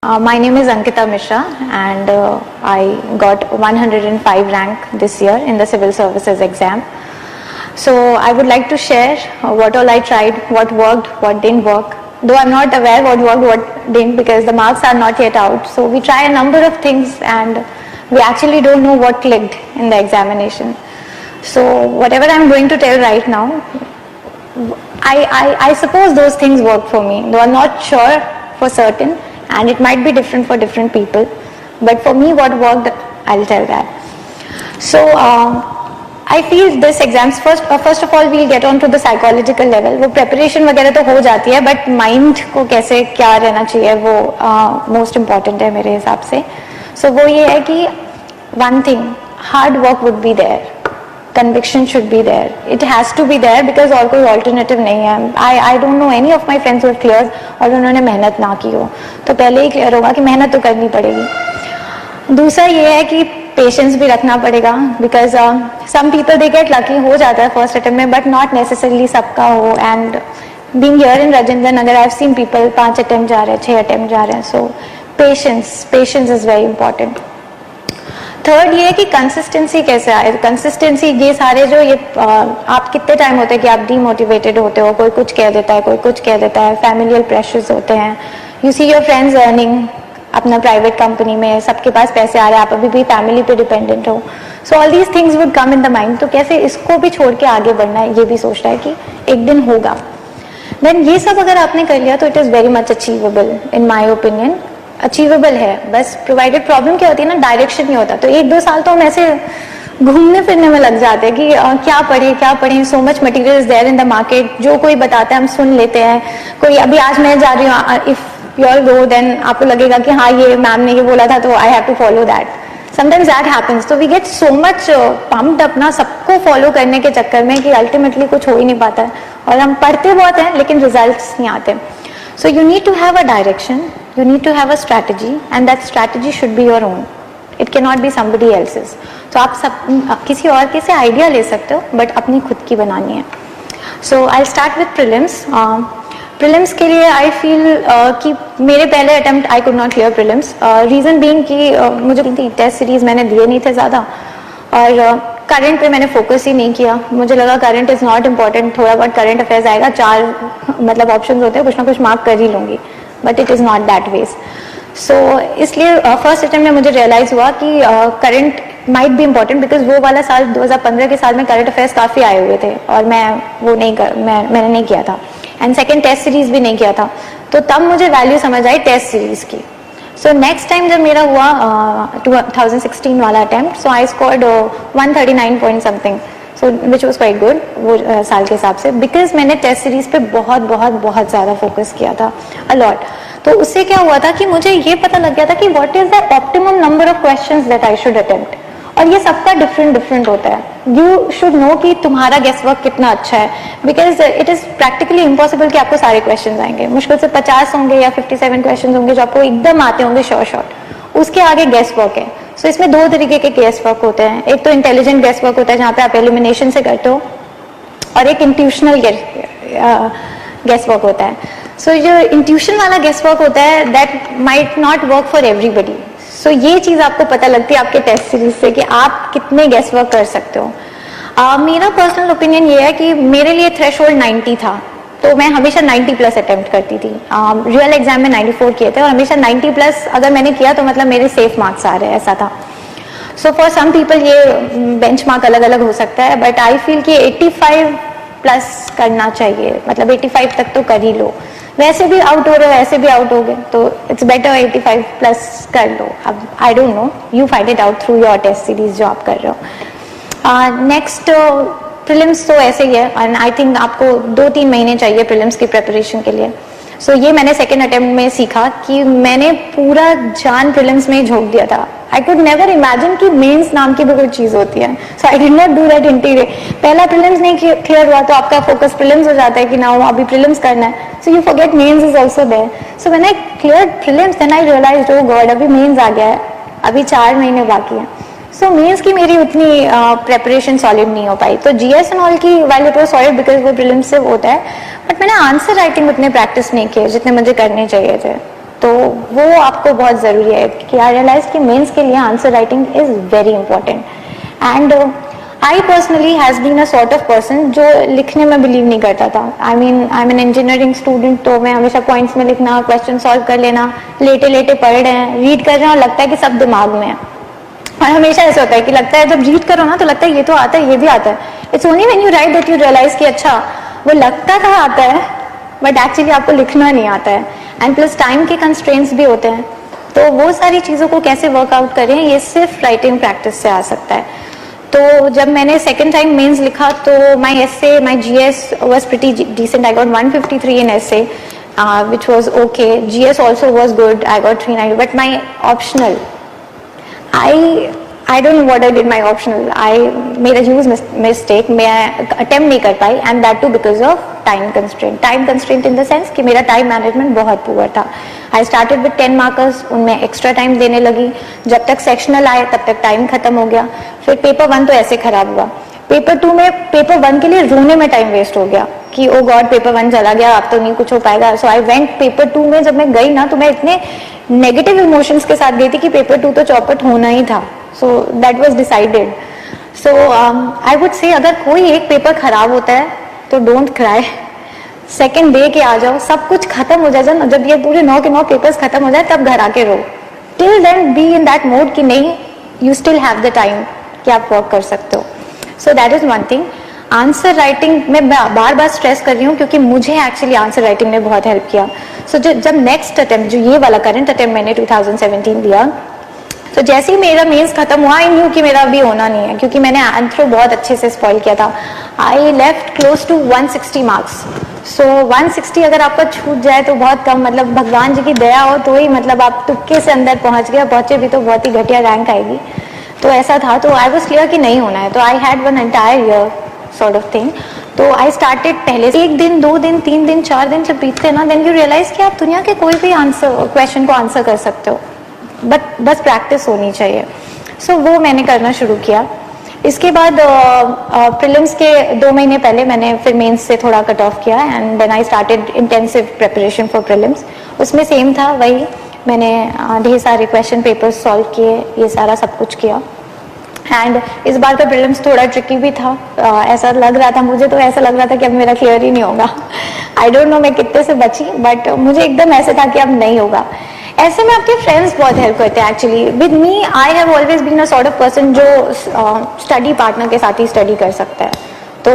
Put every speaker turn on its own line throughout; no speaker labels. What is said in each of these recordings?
My name is Ankita Mishra and I got 105 rank this year in the civil services exam. So I would like to share what all I tried, what worked, what didn't work. Though I'm not aware what worked, what didn't, because the marks are not yet out. So we try a number of things and we actually don't know what clicked in the examination. So whatever I'm going to tell right now, I suppose those things work for me, though I'm not sure for certain, and it might be different for different people. But for me, what worked, I'll tell that. So I feel this exams first of all we'll get on to the psychological level. वो preparation वगैरह तो हो जाती है, but mind को कैसे क्या रहना चाहिए वो most important है मेरे हिसाब से. So वो ये है कि one thing, hard work would be there. Conviction should be there. It has to be there because और कोई alternative नहीं है. I don't know any of my friends who have cleared और उन्होंने मेहनत ना की हो. तो पहले ही clear होगा कि मेहनत तो करनी पड़ेगी. दूसरा ये है कि पेशेंस भी रखना पड़ेगा because some people they get lucky, हो जाता है फर्स्ट अटेम्प्ट में, बट नॉट नेसेसरली सबका हो. And being here in Rajendra Nagar I have seen people 5 attempt जा रहे हैं, 6 अटेम्प्ट जा रहे हैं. So patience is very important. Third ये है कि कंसिस्टेंसी कैसे आए. कंसिस्टेंसी ये सारे जो ये आप कितने टाइम होते हैं कि आप डीमोटिवेटेड होते हो, कोई कुछ कह देता है, कोई कुछ कह देता है, फैमिलियल प्रेशर्स होते हैं, you see your friends earning अपना प्राइवेट कंपनी में, सबके पास पैसे आ रहे हैं, आप अभी भी फैमिली पे डिपेंडेंट हो. So all these things would come in the mind. तो कैसे इसको भी छोड़ के आगे बढ़ना है ये भी सोचना है कि एक दिन होगा. देन ये सब अगर आपने कर लिया तो it is very much achievable in my opinion. Achievable है, बस प्रोवाइडेड प्रॉब्लम क्या होती है ना, डायरेक्शन नहीं होता. तो 1-2 साल तो हम ऐसे घूमने फिरने में लग जाते हैं कि क्या पढ़ें. So much material is there in the market. जो कोई बताता है हम सुन लेते हैं. कोई अभी आज मैं जा रही हूँ, if you all go then आपको लगेगा कि हाँ ये मैम ने ये बोला था तो I have to follow that. Sometimes that happens. तो we get so much pumped up ना सबको follow करने के चक्कर में कि ultimately कुछ हो ही नहीं पाता है और हम पढ़ते बहुत हैं लेकिन results नहीं आते. So you need to have a direction, you need to have a strategy and that strategy should be your own. It cannot be somebody else's. तो आप किसी और के से आइडिया ले सकते हो बट अपनी खुद की बनानी है. So I'll start with prelims. Prelims के लिए आई फील कि मेरे पहले attempt I could not clear prelims. Reason being कि मुझे टेस्ट सीरीज मैंने दिए नहीं थे ज़्यादा और करंट पे मैंने फोकस ही नहीं किया. मुझे लगा करंट इज़ नॉट इम्पॉर्टेंट, थोड़ा बहुत करंट अफेयर्स आएगा, 4 मतलब ऑप्शन होते हैं, कुछ ना कुछ मार्क कर ही लूँगी, but it is not that ways. So इसलिए फर्स्ट अटेम्प्ट में मुझे रियलाइज़ हुआ कि current might be important because वो वाला साल 2015 के साल में करंट अफेयर्स काफ़ी आए हुए थे और मैं वो मैंने नहीं किया था. एंड सेकेंड टेस्ट सीरीज भी नहीं किया था. तो तब मुझे वैल्यू समझ आई टेस्ट सीरीज की. सो नेक्स्ट टाइम जब मेरा हुआ 2016 वाला attempt, so I scored 139 point something, so which was quite good वो साल के हिसाब से, बिकॉज मैंने टेस्ट सीरीज पे बहुत बहुत बहुत ज़्यादा फोकस किया था, अलॉट. तो उससे क्या हुआ था कि मुझे ये पता लग गया था कि what is the optimum number of questions that I should attempt. और ये सबका डिफरेंट होता है. यू शुड नो कि तुम्हारा गेस वर्क कितना अच्छा है, because it is practically impossible कि आपको सारे क्वेश्चंस आएंगे. मुश्किल से 50 होंगे या 57 क्वेश्चंस होंगे जो आपको एकदम आते होंगे शॉर्ट. उसके आगे गेस वर्क है. सो इसमें 2 तरीके के गेस वर्क होते हैं. एक तो इंटेलिजेंट गेस वर्क होता है जहाँ पे आप एलिमिनेशन से करते हो, और एक इंट्यूशनल गेस वर्क होता है. सो जो इंट्यूशन वाला गेस वर्क होता है that might not work for everybody. So ये चीज़ आपको पता लगती है आपके टेस्ट सीरीज से कि आप कितने गेस वर्क कर सकते हो. मेरा पर्सनल ओपिनियन ये है कि मेरे लिए थ्रेशोल्ड 90 था, तो मैं हमेशा 90 प्लस अटेम्प्ट करती थी. रियल एग्जाम में 94 किए थे और हमेशा 90 प्लस अगर मैंने किया तो मतलब मेरे सेफ मार्क्स आ रहे हैं, ऐसा था. सो फॉर सम पीपल ये बेंचमार्क अलग अलग हो सकता है, बट आई फील कि 85 प्लस करना चाहिए, मतलब 85 तक तो कर ही लो. वैसे भी आउट हो रहे हो, ऐसे भी आउट हो गए, तो इट्स बेटर 85 प्लस कर लो. अब I don't know, you find it out through your test series जो आप कर रहे हो. नेक्स्ट प्रीलिम्स तो ऐसे ही है एंड आई थिंक आपको 2-3 महीने चाहिए प्रीलिम्स की प्रिपरेशन के लिए. सो ये मैंने सेकेंड अटेम्प्ट में सीखा कि मैंने पूरा जान प्रीलिम्स में ही झोंक दिया था. आई कुड नेवर इमेजिन कि मेंस नाम की भी कोई चीज़ होती है. So I did not do that interior. पहला प्रीलिम्स नहीं क्लियर हुआ तो आपका फोकस प्रीलिम्स हो जाता है कि ना अभी प्रीलिम्स करना है. So you forget mains is also there. So when I clear prelims then I realized oh god अभी मेंस आ गया है, अभी 4 महीने बाकी हैं. सो मेंस की मेरी उतनी प्रेपरेशन सॉलिड नहीं हो पाई. तो जीएस एंड ऑल की while it was solid because वो प्रीलिम्स से होता है, बट मैंने आंसर राइटिंग उतने प्रैक्टिस नहीं किए जितने मुझे करने चाहिए थे. तो वो आपको बहुत ज़रूरी है कि आई रियलाइज कि मेंस के लिए answer writing is very important. And I personally has been a sort of person जो लिखने में बिलीव नहीं करता था. I am an engineering student, तो मैं हमेशा पॉइंट्स में लिखना, क्वेश्चन सॉल्व कर लेना, लेटे लेटे पढ़ रहे हैं, रीड कर रहे हैं और लगता है कि सब दिमाग में है. और हमेशा ऐसा होता है कि लगता है जब रीड करो ना तो लगता है ये तो आता है, ये भी आता है. It's only when you write that you realize कि अच्छा वो लगता था आता है बट एक्चुअली आपको लिखना नहीं आता है. एंड प्लस टाइम के कंस्ट्रेंट्स भी होते हैं, तो वो सारी चीज़ों को कैसे वर्कआउट करें ये सिर्फ राइटिंग प्रैक्टिस से आ सकता है. तो जब मैंने सेकेंड टाइम मेंस लिखा तो my essay, my GS was pretty decent. I got 153 in essay which was okay. GS also was good. I got 390. But my optional, I don't know what I did my optional. I made a huge mistake. मैं attempt नहीं कर पाई, and that too because of time constraint. Time constraint in the sense कि मेरा time management बहुत poor था. I started with 10 markers, उनमें extra time देने लगी. जब तक sectional आए तब तक time खत्म हो गया. फिर paper 1 तो ऐसे खराब हुआ. पेपर 2 में पेपर 1 के लिए रोने में टाइम वेस्ट हो गया कि ओ गॉड पेपर 1 चला गया, अब तो नहीं कुछ हो पाएगा. सो आई वेंट पेपर 2 में जब मैं गई ना तो मैं इतने नेगेटिव इमोशंस के साथ गई थी कि पेपर 2 तो चौपट होना ही था. So that was decided. So I would say अगर कोई एक पेपर खराब होता है तो डोंट क्राई. सेकेंड डे के आ जाओ, सब कुछ खत्म हो जाए, जब ये पूरे 9 के 9 पेपर्स खत्म हो जाए तब घर आके रो. Till then be in that mode कि नहीं, you still have the time कि आप वर्क कर सकते हो. So that is one thing. Answer writing में बार बार स्ट्रेस कर रही हूँ क्योंकि मुझे एक्चुअली आंसर राइटिंग ने बहुत हेल्प किया. सो जब नेक्स्ट अटेम्प्ट, जो ये वाला करंट अटेम्प्ट मैंने 2017 दिया, तो जैसे ही मेरा मेंस खत्म हुआ आई न्यू कि मेरा अभी होना नहीं है क्योंकि मैंने एंथ्रो बहुत अच्छे से स्पॉइल किया था. I left close to 160 marks. So 160 अगर आपका छूट जाए तो बहुत कम, मतलब भगवान जी की दया हो तो ही, मतलब आप तुक्के से अंदर पहुंच गया, पहुंचे भी तो बहुत ही घटिया रैंक आएगी. तो ऐसा था. तो आई वॉज क्लियर कि नहीं होना है. तो I had one entire year sort of thing. तो आई स्टार्टेड पहले से 1 दिन 2 दिन 3 दिन 4 दिन जब बीतते ना, देन यू रियलाइज कि आप दुनिया के कोई भी आंसर क्वेश्चन को आंसर कर सकते हो, बट बस प्रैक्टिस होनी चाहिए. सो वो मैंने करना शुरू किया. इसके बाद प्रीलिम्स के 2 महीने पहले मैंने फिर मेंस से थोड़ा कट ऑफ किया and then I started intensive preparation for prelims. उसमें सेम था, वही मैंने ढेर सारे क्वेश्चन पेपर्स सॉल्व किए, ये सारा सब कुछ किया. एंड इस बार का प्रीलिम्स थोड़ा ट्रिकी भी था. ऐसा लग रहा था मुझे, तो ऐसा लग रहा था कि अब मेरा क्लियर ही नहीं होगा. आई डोंट नो मैं कितने से बची, बट मुझे एकदम ऐसे था कि अब नहीं होगा. ऐसे में आपके फ्रेंड्स बहुत हेल्प करते हैं. Actually with me I have always been a sort of person जो स्टडी पार्टनर के साथ ही स्टडी कर सकता है. तो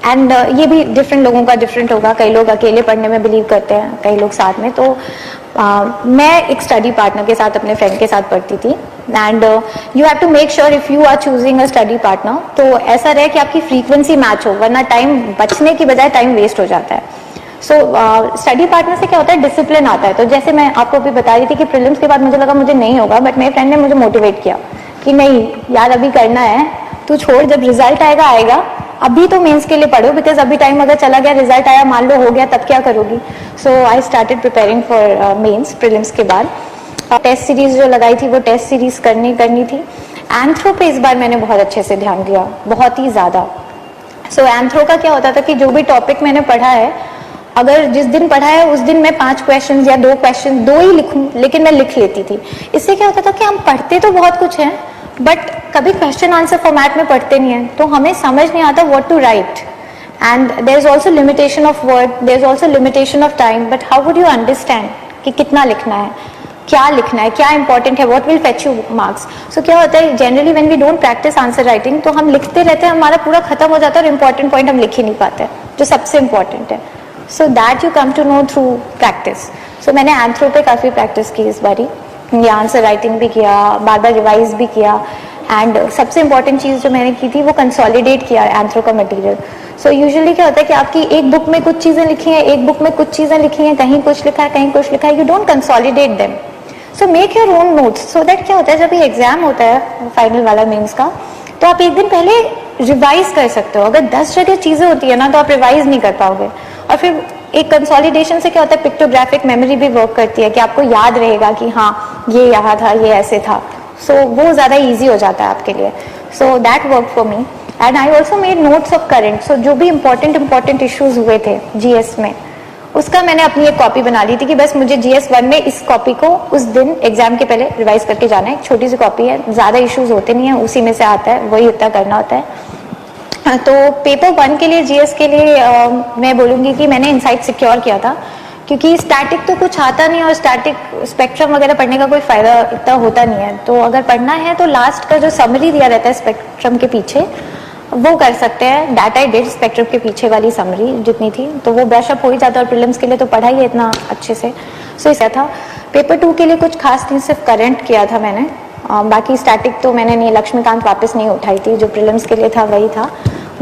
एंड ये भी डिफरेंट लोगों का डिफरेंट होगा. कई लोग अकेले पढ़ने में बिलीव करते हैं, कई लोग साथ में. तो मैं एक स्टडी पार्टनर के साथ, अपने फ्रेंड के साथ पढ़ती थी. And you have to make sure if you are choosing a study partner तो ऐसा रहे कि आपकी फ्रीक्वेंसी मैच हो, वरना टाइम बचने की बजाय टाइम वेस्ट हो जाता है. सो स्टडी पार्टनर से क्या होता है, डिसिप्लिन आता है. तो जैसे मैं आपको अभी बता रही थी कि प्रीलिम्स के बाद मुझे लगा मुझे नहीं होगा, बट मेरे फ्रेंड ने मुझे मोटिवेट किया कि नहीं यार अभी करना है, तू छोड़, जब रिजल्ट आएगा आएगा, अभी तो मेंस के लिए पढ़ो, बिकॉज अभी टाइम अगर चला गया, रिजल्ट आया, मान लो हो गया, तब क्या करोगी. So I started preparing for mains prelims के बाद. टेस्ट सीरीज जो लगाई थी वो टेस्ट सीरीज करनी थी. एंथ्रो पे इस बार मैंने बहुत अच्छे से ध्यान दिया, बहुत ही ज्यादा. सो एंथ्रो का क्या होता था कि जो भी टॉपिक मैंने पढ़ा है, अगर जिस दिन पढ़ा है उस दिन मैं 5 क्वेश्चन या 2 क्वेश्चन 2 ही लिखूं, लेकिन मैं लिख लेती थी. इससे क्या होता था कि हम पढ़ते तो बहुत कुछ है, बट कभी क्वेश्चन आंसर फॉर्मेट में पढ़ते नहीं है, तो हमें समझ नहीं आता what to write. And there is also limitation of word, there is also limitation of time. But how would you understand कि कितना लिखना है, क्या लिखना है, क्या इंपॉर्टेंट है, what will fetch you marks. So क्या होता है, generally when we don't practice answer writing तो हम लिखते रहते हैं, हमारा पूरा खत्म हो जाता है और इंपॉर्टेंट पॉइंट हम लिख ही नहीं पाते जो सबसे इंपॉर्टेंट है. So that you come to know through practice. So मैंने एंथ्रो पे काफ़ी प्रैक्टिस की इस बारी, ये आंसर राइटिंग भी किया, बार बार रिवाइज भी किया. एंड सबसे इंपॉर्टेंट चीज़ जो मैंने की थी वो कंसोलिडेट किया एंथ्रो का मटेरियल. सो यूजुअली क्या होता है कि आपकी एक बुक में कुछ चीज़ें लिखी हैं, एक बुक में कुछ चीज़ें लिखी हैं, कहीं कुछ लिखा है, कहीं कुछ लिखा है, you don't consolidate them. So make your own notes. So that क्या होता है, जब ये एग्जाम होता है फाइनल वाला मेंस का, तो आप एक दिन पहले रिवाइज कर सकते हो. अगर 10 जगह चीज़ें होती है ना तो आप रिवाइज नहीं कर पाओगे. और फिर एक कंसोलिडेशन से क्या होता है, पिक्टोग्राफिक मेमोरी भी वर्क करती है कि आपको याद रहेगा कि हाँ ये यहाँ था, ये ऐसे था. सो वो ज़्यादा ईजी हो जाता है आपके लिए. So that work for me. And I also made notes of current. So जो भी इंपॉर्टेंट इश्यूज हुए थे GS में, उसका मैंने अपनी एक कॉपी बना ली थी कि बस मुझे GS1 में इस कॉपी को उस दिन एग्जाम के पहले रिवाइज करके जाना है। छोटी सी कॉपी है, ज़्यादा इश्यूज होते नहीं है, उसी में से आता है, वही उतना करना होता है। तो पेपर 1 के लिए GS के लिए मैं बोलूँगी कि मैंने इनसाइट सिक्योर किया था, क्योंकि स्टैटिक तो कुछ आता नहीं और स्टैटिक स्पेक्ट्रम वगैरह पढ़ने का कोई फ़ायदा इतना होता नहीं है। तो अगर पढ़ना है तो लास्ट का जो समरी दिया रहता है स्पेक्ट्रम के पीछे वो कर सकते हैं। दैट आई डिड, स्पेक्ट्रम के पीछे वाली समरी जितनी थी तो वो ब्रशअप हो ही जाता है, और प्रीलिम्स के लिए तो पढ़ा ही है इतना अच्छे से। सो ऐसा था। पेपर 2 के लिए कुछ खास नहीं, सिर्फ करंट किया था मैंने। बाकी स्टैटिक तो मैंने नहीं, लक्ष्मीकांत वापस नहीं उठाई थी, जो प्रीलिम्स के लिए था वही था।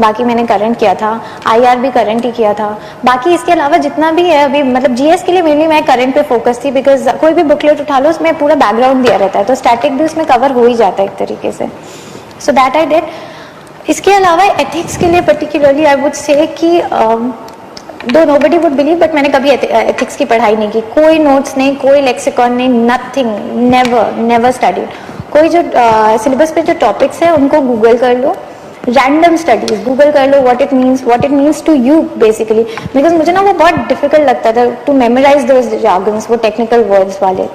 बाकी मैंने करंट किया था, IR भी करंट ही किया था। बाकी इसके अलावा जितना भी है अभी, मतलब GS के लिए मेनली मैं करंट पे फोकस थी, बिकॉज कोई भी बुकलेट उठा लो उसमें पूरा बैकग्राउंड दिया रहता है, तो स्टैटिक भी उसमें कवर हो ही जाता है एक तरीके से। So that I did. इसके अलावा एथिक्स के लिए पर्टिकुलरली आई वुड से कि दो नोबडी वुड बिलीव, बट मैंने कभी एथिक्स की पढ़ाई नहीं की, कोई नोट्स नहीं, कोई लेक्सिकॉन नहीं, नथिंग, नेवर स्टडीड। कोई जो सिलेबस पे जो टॉपिक्स है उनको गूगल कर लो, रैंडम स्टडीज गूगल कर लो, what it means to you basically, because मुझे ना वो बहुत डिफिकल्ट लगता था टू मेमोराइज दोज जार्गन्स, वो टेक्निकल वर्ड्स वाले।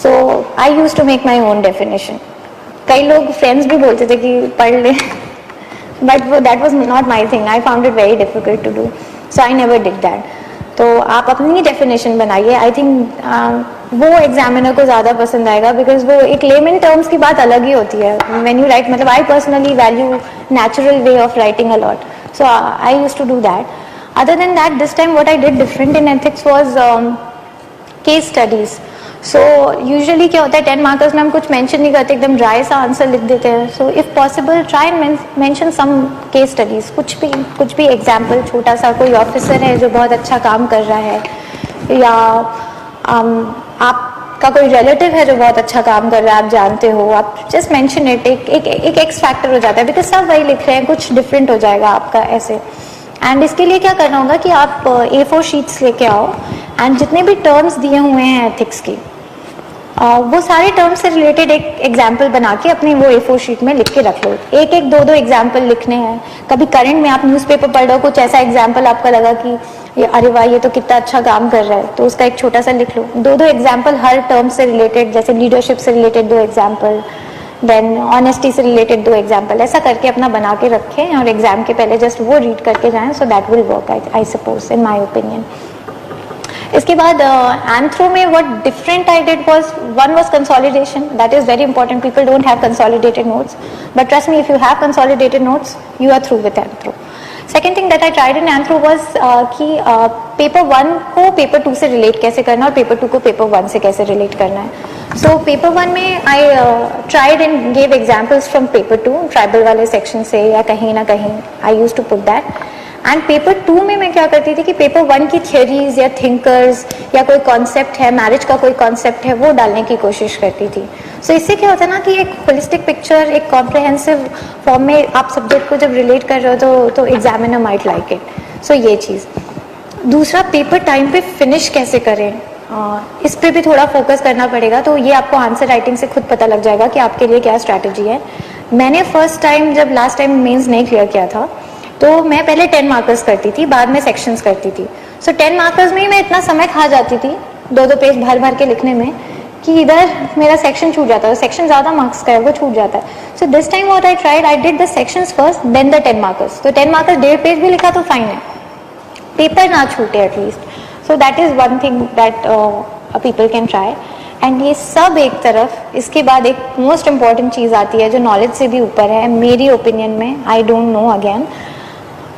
So I use to make my own definition. कई लोग फ्रेंड्स भी बोलते थे कि पढ़ ले, but that was not my thing, I found it very difficult to do, so I never did that. तो आप अपनी डेफिनेशन बनाइए, आई थिंक वो एग्जामिनर को ज़्यादा पसंद आएगा, बिकॉज वो एक लेमन टर्म्स की बात अलग ही होती है व्हेन यू राइट। मतलब I personally value natural way of writing a lot, so I used to do that. Other than that, this time what I did different in ethics was case studies. So usually क्या होता है 10 markers में हम कुछ mention नहीं करते, एकदम dry सा आंसर लिख देते हैं। So if possible try and mention some case studies, कुछ भी एग्जाम्पल, छोटा सा कोई ऑफिसर है जो बहुत अच्छा काम कर रहा है, या आपका कोई रिलेटिव है जो बहुत अच्छा काम कर रहा है, आप जानते हो, आप जस्ट मेंशन इट। एक एक्स फैक्टर हो जाता है, बिकॉज सब वही लिख रहे हैं, कुछ डिफरेंट हो जाएगा आपका ऐसे। एंड इसके लिए क्या करना होगा कि आप A4 शीट्स लेके आओ, एंड जितने भी टर्म्स दिए हुए हैं एथिक्स की, वो सारे टर्म्स से रिलेटेड एक एग्जाम्पल बना के अपनी वो A4 शीट में लिख के रख लो। एक दो एग्जाम्पल लिखने हैं। कभी करंट में आप न्यूज़पेपर पढ़ रहे हो, कुछ ऐसा एग्जाम्पल आपका लगा कि ये अरे वाह ये तो कितना अच्छा काम कर रहा है, तो उसका एक छोटा सा लिख लो। दो एग्जाम्पल हर टर्म से रिलेटेड, जैसे लीडरशिप से रिलेटेड 2 एग्जाम्पल, देन ऑनेस्टी से रिलेटेड 2 एग्जाम्पल, ऐसा करके अपना बना के रखें और एग्जाम के पहले जस्ट वो रीड करके जाएं। So that will work, I suppose, in my opinion. इसके बाद एंथ्रो में what different I did was, one was consolidation, that is very important. People don't have consolidated notes, but trust me, if you have consolidated notes you are through with anthro. Second thing that I tried in anthro was कि paper 1 को paper 2 से relate कैसे करना और paper 2 को paper 1 से कैसे relate करना है। सो पेपर 1 में I tried and gave examples from paper 2, tribal वाले सेक्शन से या कहीं ना कहीं I use to put that. And paper 2 में मैं क्या करती थी कि पेपर 1 की थियरीज या थिंकर्स या कोई कॉन्सेप्ट है, मैरिज का कोई कॉन्सेप्ट है, वो डालने की कोशिश करती थी। सो इससे क्या होता है ना कि एक होलिस्टिक पिक्चर, एक कॉम्प्रिहेंसिव फॉर्म में आप सब्जेक्ट को जब रिलेट कर रहे हो तो एग्जामिनर माइट लाइक इट। सो ये चीज़। दूसरा, पेपर टाइम पे फिनिश कैसे करें, इस पे भी थोड़ा फोकस करना पड़ेगा। तो ये आपको आंसर राइटिंग से खुद पता लग जाएगा कि आपके लिए क्या स्ट्रैटेजी है। मैंने फर्स्ट टाइम, जब लास्ट टाइम मेंस नहीं क्लियर किया था, तो मैं पहले 10 मार्कर्स करती थी, बाद में सेक्शंस करती थी। सो 10 मार्कर्स में ही मैं इतना समय खा जाती थी 2 पेज भर के लिखने में कि इधर मेरा सेक्शन छूट जाता है। सेक्शन ज़्यादा मार्क्स का है, वो छूट जाता है। So this time what I tried, I did the sections first then the 10 markers. तो 10 मार्कर्स 1.5 पेज भी लिखा तो फाइन है, पेपर ना छूटे at least. So that is one thing that people can try. And ये सब एक तरफ, इसके बाद एक मोस्ट इंपॉर्टेंट चीज़ आती है जो नॉलेज से भी ऊपर है मेरी ओपिनियन में, आई don't know again,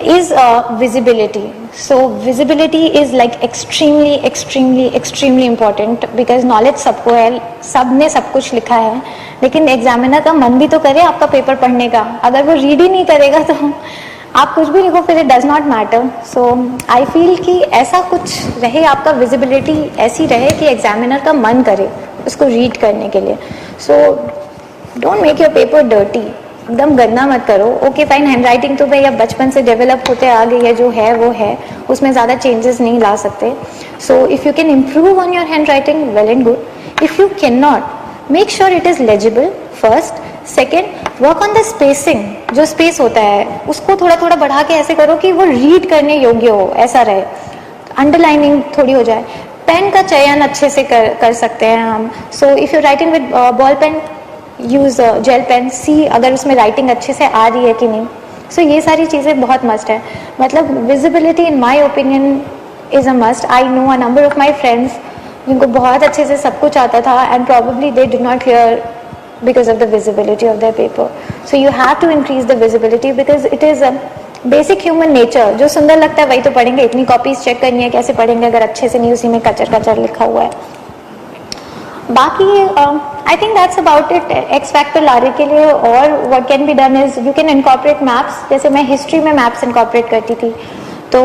is visibility. So visibility is like extremely important because knowledge सबको है, सब ने सब कुछ लिखा है, लेकिन एग्जामिनर का मन भी तो करे आपका पेपर पढ़ने का। अगर वो रीड ही नहीं करेगा तो आप कुछ भी लिखो, फिर it does not matter. So I feel कि ऐसा कुछ रहे, आपका विजिबिलिटी ऐसी रहे कि एग्जामिनर का मन करे उसको रीड करने के लिए। So don't make your paper dirty, एकदम गंदा मत करो। ओके फाइन, हैंड राइटिंग तो भाई अब बचपन से डेवलप होते आ गई है, जो है वो है, उसमें ज़्यादा चेंजेस नहीं ला सकते। सो if you can improve on your hand writing, well and good. If you can not, make sure it is legible first. Second, work on the spacing, जो स्पेस होता है उसको थोड़ा थोड़ा बढ़ा के ऐसे करो कि वो रीड करने योग्य हो, ऐसा रहे। अंडरलाइनिंग थोड़ी हो जाए, पेन का चयन अच्छे से कर सकते हैं हम. So if you writing with ball pen, use gel pen, see अगर उसमें राइटिंग अच्छे से आ रही है कि नहीं. सो ये सारी चीज़ें बहुत मस्ट है. मतलब visibility in my opinion is a must. I know a number of my friends जिनको बहुत अच्छे से सब कुछ आता था and probably they did not clear because of the visibility of their paper. So you have to increase the visibility because it is a basic human nature. जो सुंदर लगता है वही तो पढ़ेंगे. इतनी कॉपीज चेक करनी है, कैसे पढ़ेंगे अगर अच्छे से नहीं उसी में कचर कचर लिखा हुआ है. बाकी I think that's about it x factor लाने के लिए. और what can be done is you can incorporate maps. जैसे मैं हिस्ट्री में मैप्स इनकॉर्पोरेट करती थी, तो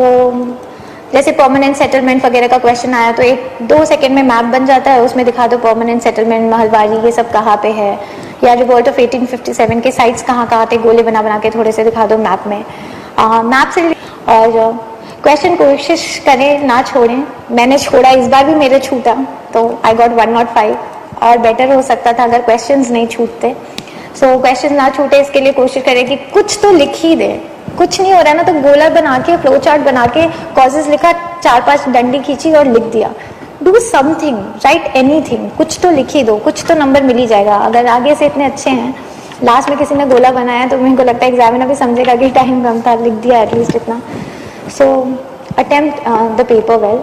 जैसे परमानेंट सेटलमेंट वगैरह का क्वेश्चन आया तो 1-2 सेकेंड में मैप बन जाता है, उसमें दिखा दो परमानेंट सेटलमेंट महलवारी ये सब कहाँ पे है, या रिवोल्ट ऑफ 1857 के साइट्स कहाँ कहाँ थे, गोले बना बना के थोड़े से दिखा दो मैप में. मैप से और क्वेश्चन कोशिश करें ना छोड़ें. मैंने छोड़ा, इस बार भी मेरे छूटा तो आई गॉट 105. और बेटर हो सकता था अगर क्वेश्चंस नहीं छूटते. सो क्वेश्चन ना छूटे इसके लिए कोशिश करें कि कुछ तो लिख ही दें. कुछ नहीं हो रहा है ना तो गोला बना के, फ्लो चार्ट बना के, कॉजेज लिखा, 4-5 डंडी खींची और लिख दिया. डू समथिंग, राइट एनीथिंग, कुछ तो लिख ही दो, कुछ तो नंबर मिल ही जाएगा. अगर आगे से इतने अच्छे हैं, लास्ट में किसी ने गोला बनाया तो मेरे को लगता है एग्जामिनर भी समझेगा कि टाइम कम था, लिख दिया एटलीस्ट इतना. So attempt the paper well.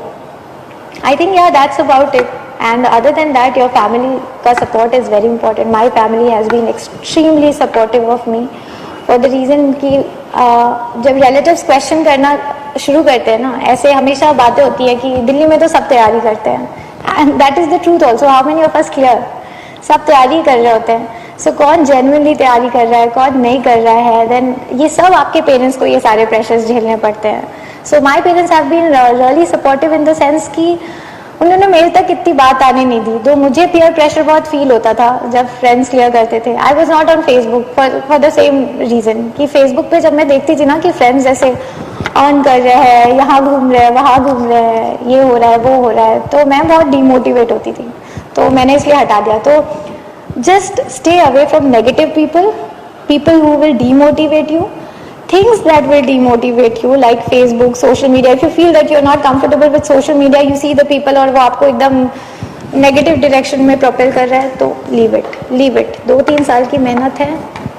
I think yeah that's about it. And other than that, your family का support is very important. My family has been extremely supportive of me for the reason कि जब relatives question करना शुरू करते हैं ना, ऐसे हमेशा बातें होती है कि दिल्ली में तो सब तैयारी करते हैं. And that is the truth also. How many of us clear? सब तैयारी कर रहे होते हैं. So कौन genuinely तैयारी कर रहा है, कौन नहीं कर रहा है, then ये सब आपके पेरेंट्स को ये सारे प्रेशर्स झेलने पड़ते हैं. So my parents have been really supportive in the sense कि उन्होंने मेरे तक इतनी बात आने नहीं दी. तो मुझे पीयर प्रेशर बहुत फील होता था जब फ्रेंड्स क्लियर करते थे. I was not on Facebook for the same reason कि फेसबुक पे जब मैं देखती थी ना कि फ्रेंड्स जैसे ऑन कर रहे हैं, यहाँ घूम रहे हैं, वहाँ घूम रहे हैं, ये हो रहा है, वो हो रहा है, तो मैं बहुत डीमोटिवेट होती थी. तो मैंने इसलिए हटा दिया. तो just stay away from negative people who will demotivate you. Things that will demotivate you like Facebook, social media. If you feel that you're not comfortable with social media, you see the people और वो आपको एकदम negative direction में propel कर रहा है, तो leave it. 2-3 साल की मेहनत है,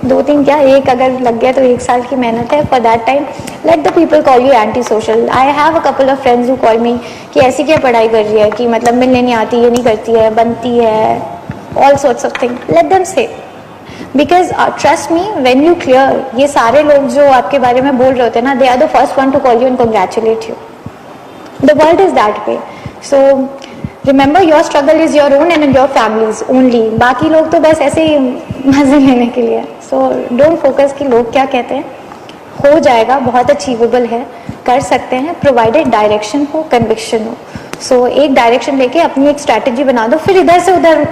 2-3 क्या, एक अगर लग गया तो 1 साल की मेहनत है. For that time let the people call you anti social. I have a couple of friends who call मी कि ऐसी क्या पढ़ाई कर रही है, कि मतलब मिलने नहीं आती, ये नहीं करती है, बनती है, all sorts of thing. Let them say. Because trust me, when you clear, ये सारे लोग जो आपके बारे में बोल रहे होते हैं ना, they are the first one to call you and congratulate you. The world is that way. So remember your struggle is your own and your families only. बाकी लोग तो बस ऐसे ही मजे लेने के लिए. सो डोंट फोकस कि लोग क्या कहते हैं. हो जाएगा, बहुत अचीवेबल है, कर सकते हैं, प्रोवाइडेड डायरेक्शन हो, कन्विक्शन हो. सो एक डायरेक्शन लेके अपनी एक स्ट्रैटेजी बना दो, फिर इधर से उधर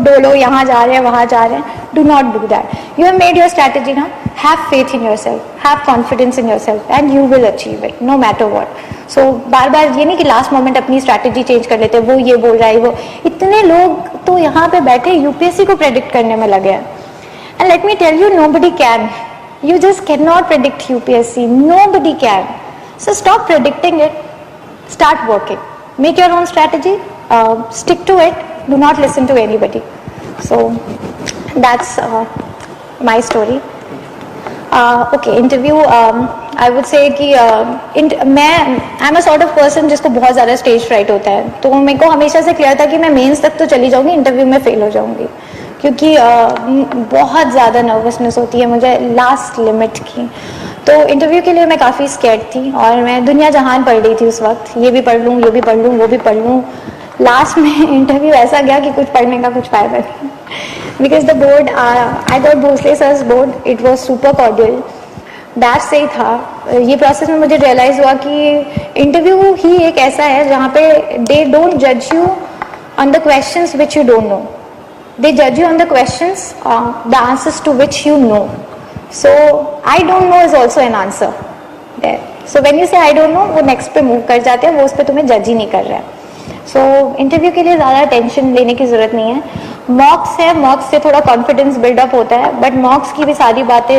डोलो, यहाँ जा रहे हैं, वहाँ जा रहे हैं. Do not do that. You have made your strategy ना, have faith in yourself, have confidence in yourself and you will achieve it no matter what. So बार बार ये नहीं कि लास्ट मोमेंट अपनी स्ट्रैटेजी चेंज कर लेते, वो ये बोल रहा है, वो. इतने लोग तो यहाँ पे बैठे यूपीएससी को प्रेडिक्ट करने में लगे हैं. And let me tell you, nobody can. You just cannot predict UPSC. Nobody can. So stop predicting it. Start working. Make your own strategy. Stick to it. Do not listen to anybody. So that's my story. Okay, interview. I would say कि I'm a sort of person जिसको बहुत ज़्यादा stage fright होता है. तो मेरे को हमेशा से क्लियर था कि मैं मेंस तक तो चली जाऊँगी, इंटरव्यू में फेल हो जाऊँगी, क्योंकि बहुत ज़्यादा नर्वसनेस होती है मुझे लास्ट लिमिट की. तो इंटरव्यू के लिए मैं काफ़ी स्कैर्ड थी और मैं दुनिया जहान पढ़ रही थी उस वक्त. ये भी पढ़ लूँ, ये भी पढ़ लूँ, वो भी पढ़ लूँ. लास्ट में इंटरव्यू ऐसा गया कि कुछ पढ़ने का कुछ फायदा नहीं. Because the board, I got Bhosle sir's board, it was super cordial. That सही था. ये प्रोसेस में मुझे रियलाइज़ हुआ कि इंटरव्यू ही एक ऐसा है जहाँ पे दे डोंट जज you on the questions which you don't know. They judge you on the questions, the answers to which you know. So I don't know is also an answer there. So when you say I don't know, वो next पे move कर जाते हैं, वो उस पे तुम्हें जज ही नहीं कर रहा है. So इंटरव्यू के लिए ज़्यादा टेंशन लेने की ज़रूरत नहीं है. मॉक्स है, मॉक्स से थोड़ा कॉन्फिडेंस बिल्डअप होता है, बट मॉक्स की भी सारी बातें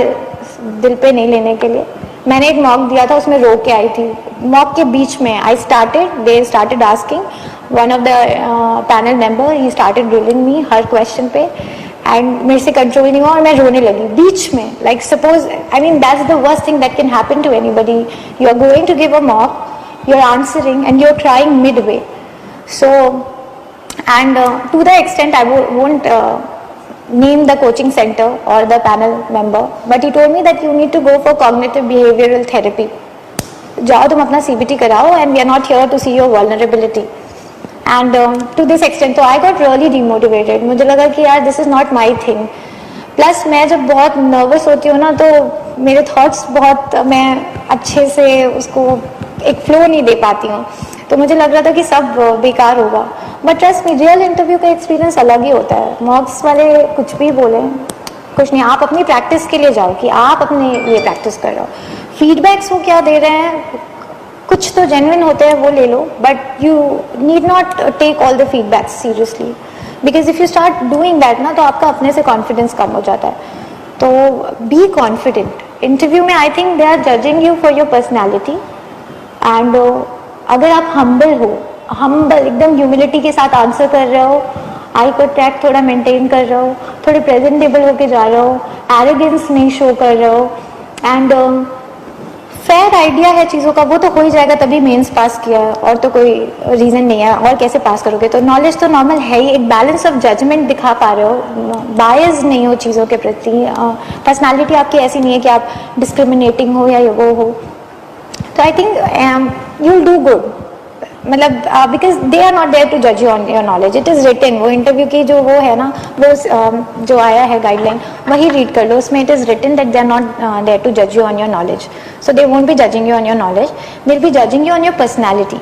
दिल पे नहीं लेने के लिए. मैंने एक मॉक दिया था, उसमें रो के आई थी। मॉक के बीच में they started asking, one of the panel member he started drilling me her question पे, एंड मेरे से कंट्रोल नहीं हुआ और मैं रोने लगी बीच में। Like suppose, I mean that's the worst thing that can happen to anybody. You are going to give a mock, you are answering and you are trying midway. So and to the extent I won't name the coaching center or the panel member, but he told me that you need to go for cognitive behavioral therapy. जाओ तुम अपना CBT कराओ, and we are not here to see your vulnerability. And to this extent, तो I got really demotivated. मुझे लगा कि यार this is not my thing. Plus मैं जब बहुत नर्वस होती हूँ ना, तो मेरे थॉट्स बहुत, मैं अच्छे से उसको एक फ्लो नहीं दे पाती हूँ, तो मुझे लग रहा था कि सब बेकार होगा। But trust me, real interview का एक्सपीरियंस अलग ही होता है। मॉक्स वाले कुछ भी बोले, कुछ नहीं, आप अपनी प्रैक्टिस के लिए जाओ कि आप अपने लिए प्रैक्टिस कर रहे हो। फीडबैक्स वो क्या दे रहे हैं, कुछ तो जेन्युइन होते हैं, वो ले लो, but you need not take all the feedbacks seriously, because if you start doing that ना, तो आपका अपने से कॉन्फिडेंस कम हो जाता है। तो बी कॉन्फिडेंट। इंटरव्यू में I think they are judging you for your personality, and अगर आप हम्बल एकदम ह्यूमिलिटी के साथ आंसर कर रहे हो, आई कॉन्टैक्ट थोड़ा मेंटेन कर रहे हो, थोड़े प्रेजेंटेबल होके जा रहे हो, एरोगेंस नहीं शो कर रहे हो, एंड फेयर आइडिया है चीज़ों का, वो तो हो ही जाएगा, तभी मेंस पास किया है, और तो कोई रीज़न नहीं है, और कैसे पास करोगे। तो नॉलेज तो नॉर्मल है ही, एक बैलेंस ऑफ जजमेंट दिखा पा रहे हो, बायस नहीं हो चीज़ों के प्रति, पर्सनालिटी आपकी ऐसी नहीं है कि आप डिस्क्रिमिनेटिंग हो या वो हो। तो I think you will do good, मतलब because they are not there to जज you on your knowledge, it is written. वो इंटरव्यू की जो वो है ना, वो जो आया है गाइडलाइन, वही रीड कर लो, उसमें it is written that they are not there to जज you on your knowledge, so they won't be judging you on your knowledge, they will be judging you on your personality.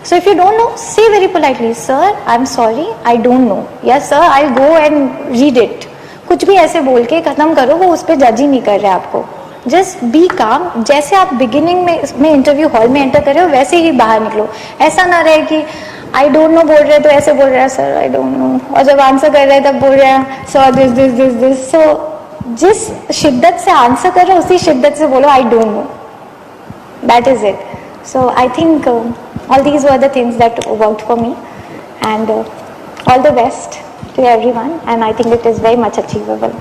So if you don't know, say very politely, sir, I'm sorry, I don't know. Yes sir, I'll go and read it. कुछ भी ऐसे बोल के ख़त्म करो, वो उस पर जज ही नहीं कर रहे आपको। जस्ट बी काम, जैसे आप बिगिनिंग में इंटरव्यू हॉल में एंटर कर रहे हो, वैसे ही बाहर निकलो। ऐसा ना रहे कि आई डोंट नो बोल रहे तो ऐसे बोल रहे हैं, सर आई डोंट नो, और जब आंसर कर रहे हैं तब बोल रहे हैं sir this this this this. So जिस शिद्दत से आंसर कर रहे हो, उसी शिद्दत से बोलो आई don't no, that is it. So I think all these were the things that worked for me, and all the best to everyone, and I think it is very much achievable.